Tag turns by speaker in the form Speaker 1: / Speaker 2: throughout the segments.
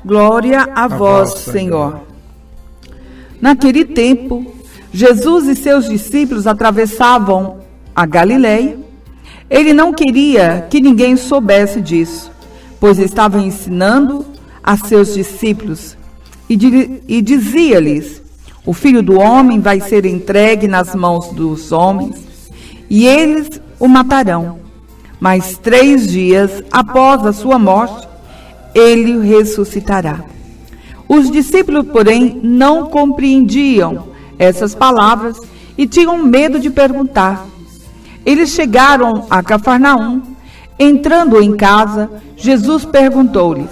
Speaker 1: Glória a vós, Senhor. Naquele tempo, Jesus e seus discípulos atravessavam a Galileia. Ele não queria que ninguém soubesse disso, pois estava ensinando a seus discípulos e dizia-lhes: o Filho do Homem vai ser entregue nas mãos dos homens e eles o matarão. Mas 3 dias após a sua morte, ele ressuscitará. Os discípulos, porém, não compreendiam essas palavras e tinham medo de perguntar. Eles chegaram a Cafarnaum. Entrando em casa, Jesus perguntou-lhes: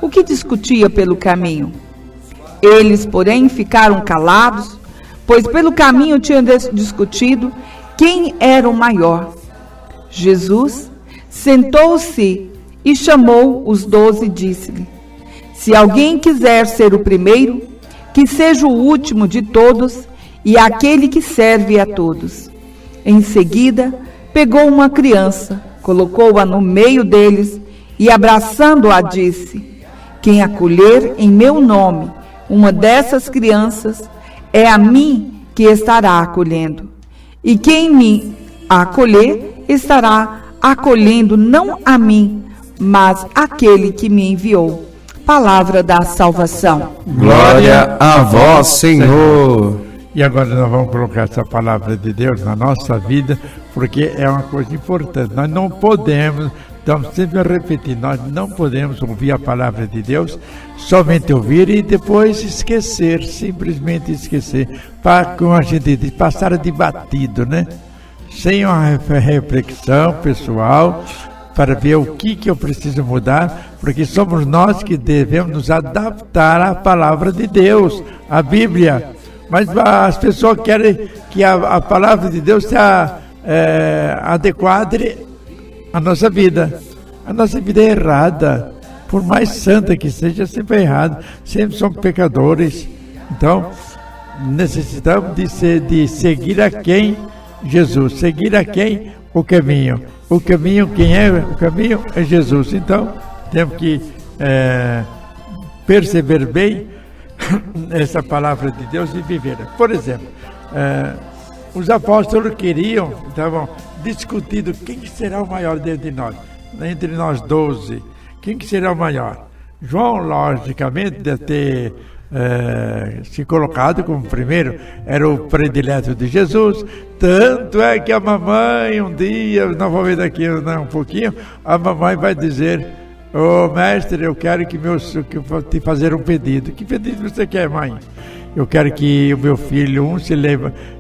Speaker 1: o que discutia pelo caminho? Eles, porém, ficaram calados, pois pelo caminho tinham discutido quem era o maior. Jesus sentou-se e chamou os 12 e disse-lhe: se alguém quiser ser o primeiro, que seja o último de todos e aquele que serve a todos. Em seguida, pegou uma criança, colocou-a no meio deles e, abraçando-a, disse: quem acolher em meu nome uma dessas crianças, é a mim que estará acolhendo. E quem me acolher, estará acolhendo não a mim, mas aquele que me enviou. Palavra da salvação.
Speaker 2: Glória a vós, Senhor.
Speaker 3: E agora nós vamos colocar essa palavra de Deus na nossa vida, porque é uma coisa importante. Nós não podemos, estamos sempre a repetir, nós não podemos ouvir a palavra de Deus, somente ouvir e depois esquecer, simplesmente esquecer, para, como a gente diz, passar de batido, né? Sem uma reflexão pessoal, para ver o que eu preciso mudar, porque somos nós que devemos nos adaptar à palavra de Deus, à Bíblia. Mas as pessoas querem que a palavra de Deus seja adequada à nossa vida. A nossa vida é errada, por mais santa que seja, sempre é errada, sempre somos pecadores. Então, necessitamos de seguir a quem? Jesus. Seguir a quem? O caminho. O caminho, quem é? O caminho é Jesus. Então, temos que perceber bem essa palavra de Deus e viver. Por exemplo, os apóstolos estavam discutindo quem será o maior de nós, entre nós 12, quem que será o maior? João, logicamente, deve ter se colocado como primeiro, era o predileto de Jesus, tanto é que a mamãe um dia, não vou ver daqui um pouquinho, a mamãe vai dizer: mestre, eu quero que eu vou te fazer um pedido. Que pedido você quer, mãe? Eu quero que o meu filho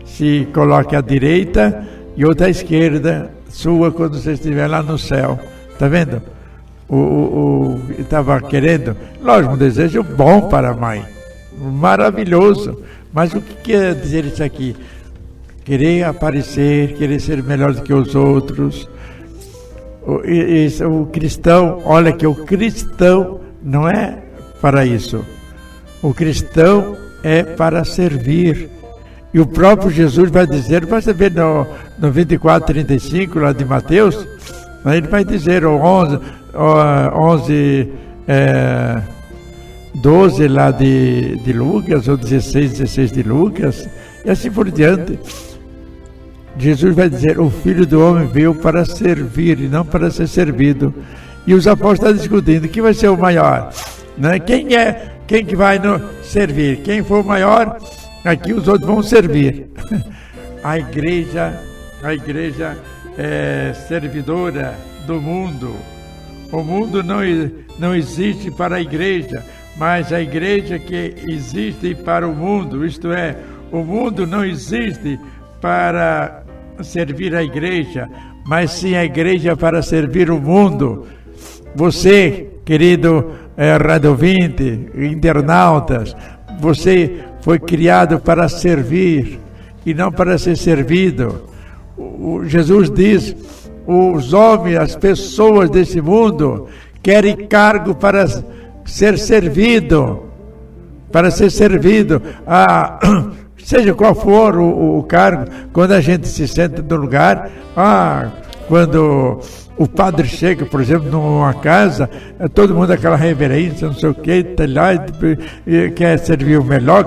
Speaker 3: se coloque à direita e outro à esquerda sua quando você estiver lá no céu. Tá vendo? Estava querendo, lógico, um desejo bom para a mãe, maravilhoso. Mas o que quer dizer isso aqui? Querer aparecer, querer ser melhor do que os outros. O cristão, olha que o cristão não é para isso. O cristão é para servir. E o próprio Jesus vai dizer, vai saber no 24:35 lá de Mateus, ele vai dizer, ou 12 lá de Lucas, ou 16 de Lucas, e assim por diante. Jesus vai dizer: o Filho do Homem veio para servir e não para ser servido. E os apóstolos estão discutindo quem vai ser o maior, né? Quem que vai servir? Quem for o maior, aqui os outros vão servir. A igreja é servidora do mundo. O mundo não existe para a igreja, mas a igreja que existe para o mundo. Isto é, o mundo não existe para servir a igreja, mas sim a igreja para servir o mundo. Você, querido rádio ouvinte, internautas, você foi criado para servir e não para ser servido. Jesus diz: os homens, as pessoas desse mundo querem cargo para ser servido, seja qual for o cargo. Quando a gente se senta no lugar, quando o padre chega, por exemplo, numa casa, todo mundo aquela reverência, não sei o que, tá lá, quer servir o melhor,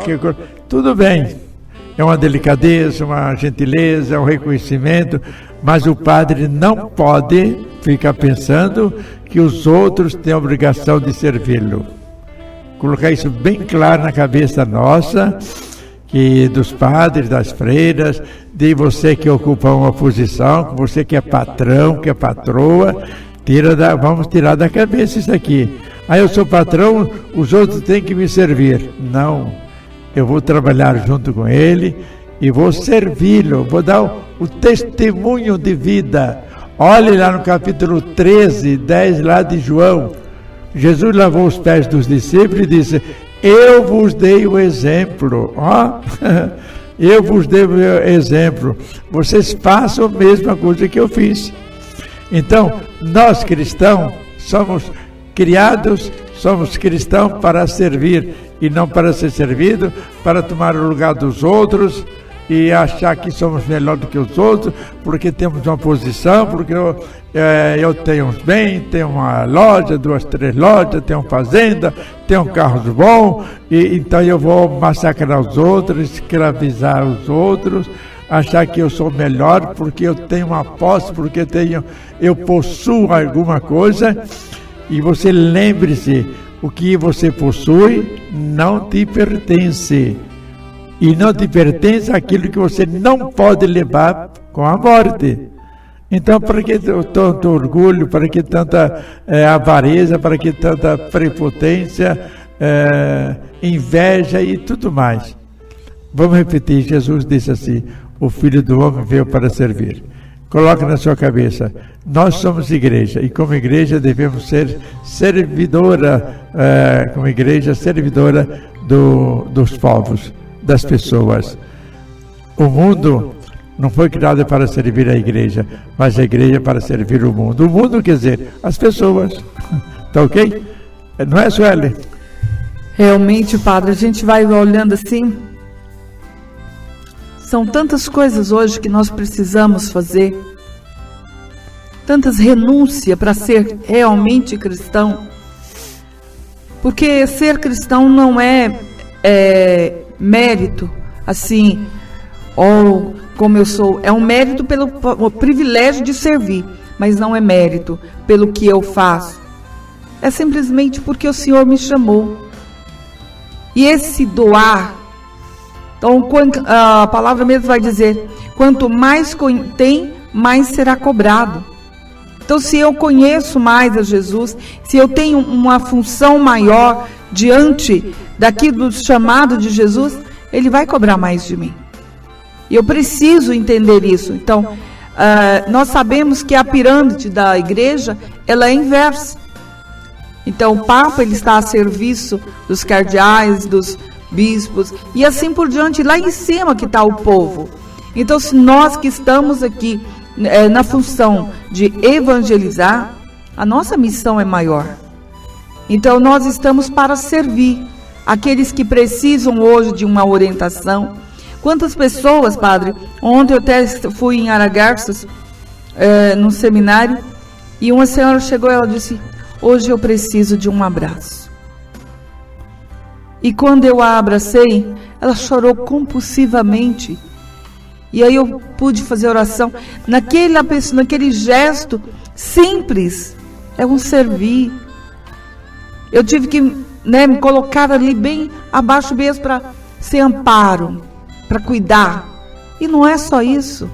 Speaker 3: tudo bem. É uma delicadeza, uma gentileza, um reconhecimento, mas o padre não pode ficar pensando que os outros têm a obrigação de servi-lo. Colocar isso bem claro na cabeça nossa, que dos padres, das freiras, de você que ocupa uma posição, você que é patrão, que é patroa, vamos tirar da cabeça isso aqui. Aí eu sou patrão, os outros têm que me servir. Não. Eu vou trabalhar junto com ele e vou servi-lo, vou dar o testemunho de vida. Olhe lá no capítulo 13, 10 lá de João. Jesus lavou os pés dos discípulos e disse: eu vos dei o exemplo. Eu vos dei o exemplo. Vocês façam a mesma coisa que eu fiz. Então, nós cristãos somos criados, somos cristãos para servir e não para ser servido, para tomar o lugar dos outros e achar que somos melhor do que os outros, porque temos uma posição, porque eu tenho uns bens, tenho uma loja, 2, 3 lojas, tenho uma fazenda, tenho um carro bom, e então eu vou massacrar os outros, escravizar os outros, achar que eu sou melhor porque eu tenho uma posse, porque eu possuo alguma coisa. E você lembre-se, o que você possui não te pertence. E não te pertence aquilo que você não pode levar com a morte. Então, para que tanto orgulho, para que tanta avareza, para que tanta prepotência, inveja e tudo mais? Vamos repetir, Jesus disse assim: o Filho do Homem veio para servir. Coloque na sua cabeça, nós somos igreja, e como igreja devemos ser servidora, como igreja servidora dos povos, das pessoas. O mundo não foi criado para servir a igreja, mas a igreja para servir o mundo. O mundo quer dizer as pessoas. Tá ok? Não é, Sueli?
Speaker 1: Realmente, padre, a gente vai olhando assim. São tantas coisas hoje que nós precisamos fazer, tantas renúncias para ser realmente cristão, porque ser cristão não é mérito, assim, ou como eu sou, é um mérito pelo privilégio de servir, mas não é mérito pelo que eu faço, é simplesmente porque o Senhor me chamou. E esse doar, então, a palavra mesmo vai dizer, quanto mais tem, mais será cobrado. Então, se eu conheço mais a Jesus, se eu tenho uma função maior diante do chamado de Jesus, Ele vai cobrar mais de mim. E eu preciso entender isso. Então, nós sabemos que a pirâmide da igreja, ela é inversa. Então, o Papa, ele está a serviço dos cardeais, dos bispos, e assim por diante, lá em cima que está o povo. Então, se nós que estamos aqui na função de evangelizar, a nossa missão é maior. Então, nós estamos para servir aqueles que precisam hoje de uma orientação. Quantas pessoas, padre, ontem eu até fui em Aragarças, num seminário, e uma senhora chegou e ela disse: hoje eu preciso de um abraço. E quando eu a abracei, ela chorou compulsivamente. E aí eu pude fazer oração. Naquele gesto simples, é um servir. Eu tive que me colocar ali bem abaixo mesmo para ser amparo, para cuidar. E não é só isso.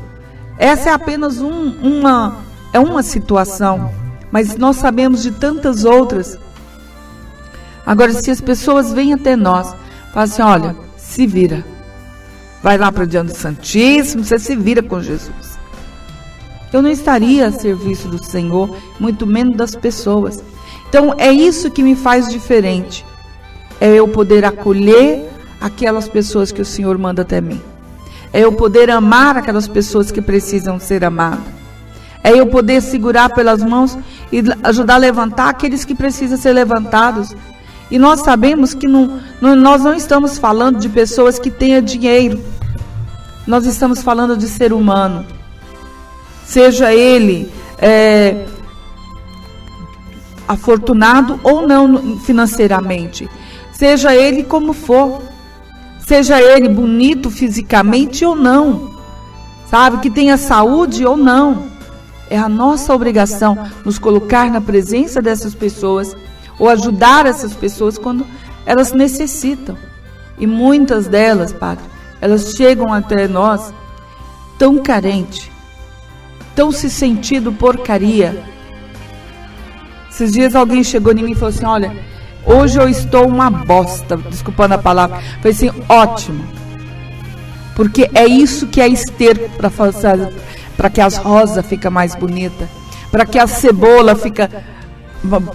Speaker 1: Essa é apenas uma situação. Mas nós sabemos de tantas outras. Agora, se as pessoas vêm até nós, falam assim: olha, se vira. Vai lá para diante do Santíssimo, você se vira com Jesus. Eu não estaria a serviço do Senhor, muito menos das pessoas. Então, é isso que me faz diferente. É eu poder acolher aquelas pessoas que o Senhor manda até mim. É eu poder amar aquelas pessoas que precisam ser amadas. É eu poder segurar pelas mãos e ajudar a levantar aqueles que precisam ser levantados. E nós sabemos que nós não estamos falando de pessoas que tenham dinheiro. Nós estamos falando de ser humano. Seja ele afortunado ou não financeiramente, seja ele como for, seja ele bonito fisicamente ou não, sabe, que tenha saúde ou não, é a nossa obrigação nos colocar na presença dessas pessoas ou ajudar essas pessoas quando elas necessitam. E muitas delas, Padre, elas chegam até nós tão carente, tão se sentindo porcaria. Esses dias alguém chegou em mim e falou assim: olha, hoje eu estou uma bosta, desculpando a palavra. Eu falei assim: ótimo, porque é isso que é esterco para que as rosas fiquem mais bonitas, para que a cebola fique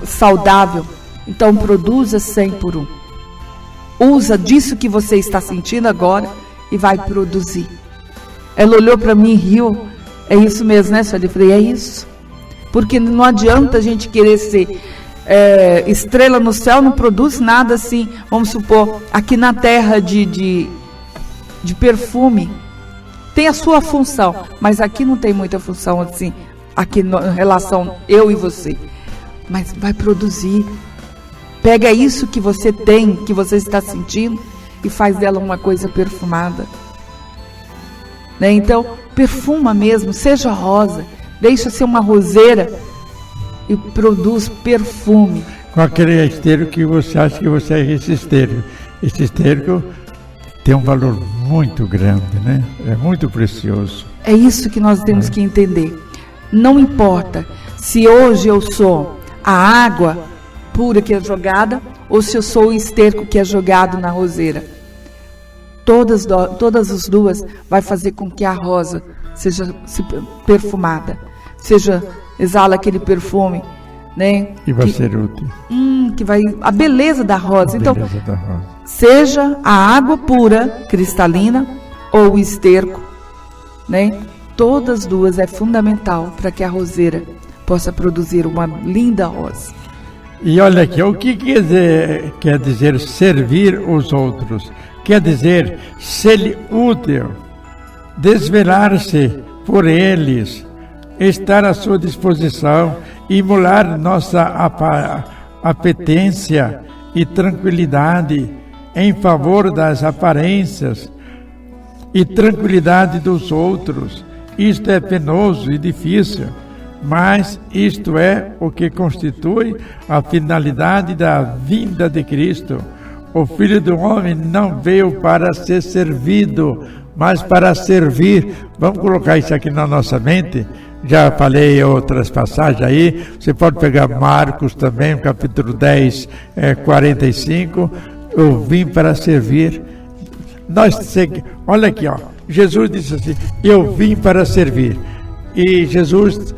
Speaker 1: saudável. Então produza 100 por 1. Usa disso que você está sentindo agora e vai produzir. Ela olhou para mim e riu. É isso mesmo, né, senhora? Eu falei: é isso. Porque não adianta a gente querer ser estrela no céu, não produz nada assim, vamos supor, aqui na terra de perfume. Tem a sua função, mas aqui não tem muita função assim, aqui em relação eu e você. Mas vai produzir. Pega isso que você tem, que você está sentindo, e faz dela uma coisa perfumada. Né? Então, perfuma mesmo, seja rosa, deixa ser uma roseira e produz perfume.
Speaker 3: Com aquele esterco que você acha que você é esse esterco. Esse esterco tem um valor muito grande, né? É muito precioso.
Speaker 1: É isso que nós temos que entender. Não importa se hoje eu sou a água pura que é jogada ou se eu sou o esterco que é jogado na roseira. Todas as duas vai fazer com que a rosa seja perfumada, exala aquele perfume, né?
Speaker 3: E vai ser útil.
Speaker 1: Que vai a beleza da rosa.
Speaker 3: Da rosa.
Speaker 1: Seja a água pura, cristalina, ou o esterco, né? Todas as duas é fundamental para que a roseira possa produzir uma linda rosa.
Speaker 3: E olha aqui, o que quer dizer servir os outros? Quer dizer ser útil, desvelar-se por eles, estar à sua disposição, emular nossa apetência e tranquilidade em favor das aparências e tranquilidade dos outros. Isto é penoso e difícil, mas isto é o que constitui a finalidade da vinda de Cristo. O Filho do Homem não veio para ser servido, mas para servir. Vamos colocar isso aqui na nossa mente. Já falei outras passagens aí. Você pode pegar Marcos também, capítulo 10, 45. Eu vim para servir. Olha aqui, ó. Jesus disse assim: eu vim para servir. E Jesus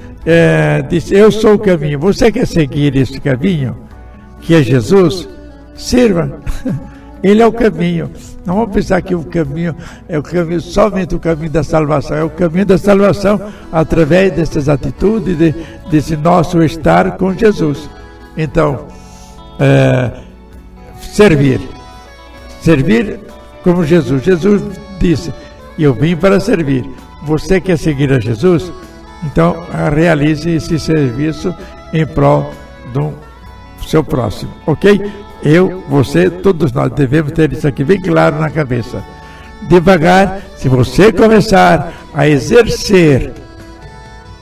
Speaker 3: disse: eu sou o caminho. Você quer seguir esse caminho, que é Jesus? Sirva. Ele é o caminho. Não vamos pensar que o caminho é o caminho, somente o caminho da salvação. É o caminho da salvação através dessas atitudes, desse nosso estar com Jesus. Então, servir como Jesus. Jesus disse: eu vim para servir. Você quer seguir a Jesus? Então realize esse serviço em prol do seu próximo, ok? Eu, você, todos nós devemos ter isso aqui bem claro na cabeça. Devagar, se você começar a exercer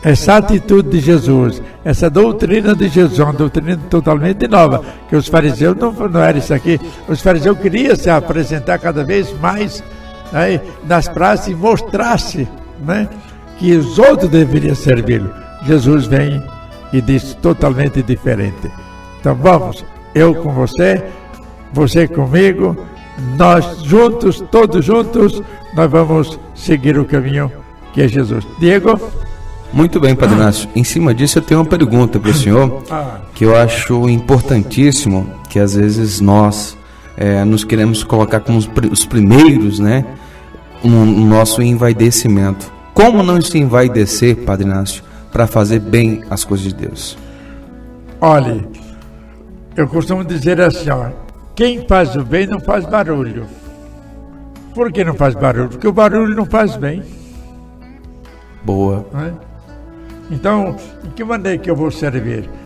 Speaker 3: essa atitude de Jesus, essa doutrina de Jesus, uma doutrina totalmente nova, que os fariseus não era isso aqui. Os fariseus queriam se apresentar cada vez mais, né, nas praças e mostrar-se, né, que os outros deveriam servi-lo. Jesus vem e diz totalmente diferente. Então vamos, eu com você, você comigo, nós juntos, todos juntos, nós vamos seguir o caminho que é Jesus. Diego?
Speaker 2: Muito bem, Padre Inácio. Em cima disso eu tenho uma pergunta para o senhor, que eu acho importantíssimo, que às vezes nós nos queremos colocar como os primeiros, né, no nosso envaidecimento. Como não se envaidecer, Padre Inácio, para fazer bem as coisas de Deus?
Speaker 3: Olhe, eu costumo dizer assim, ó, quem faz o bem não faz barulho. Por que não faz barulho? Porque o barulho não faz bem.
Speaker 2: Boa.
Speaker 3: Não é? Então, em que maneira que eu vou servir?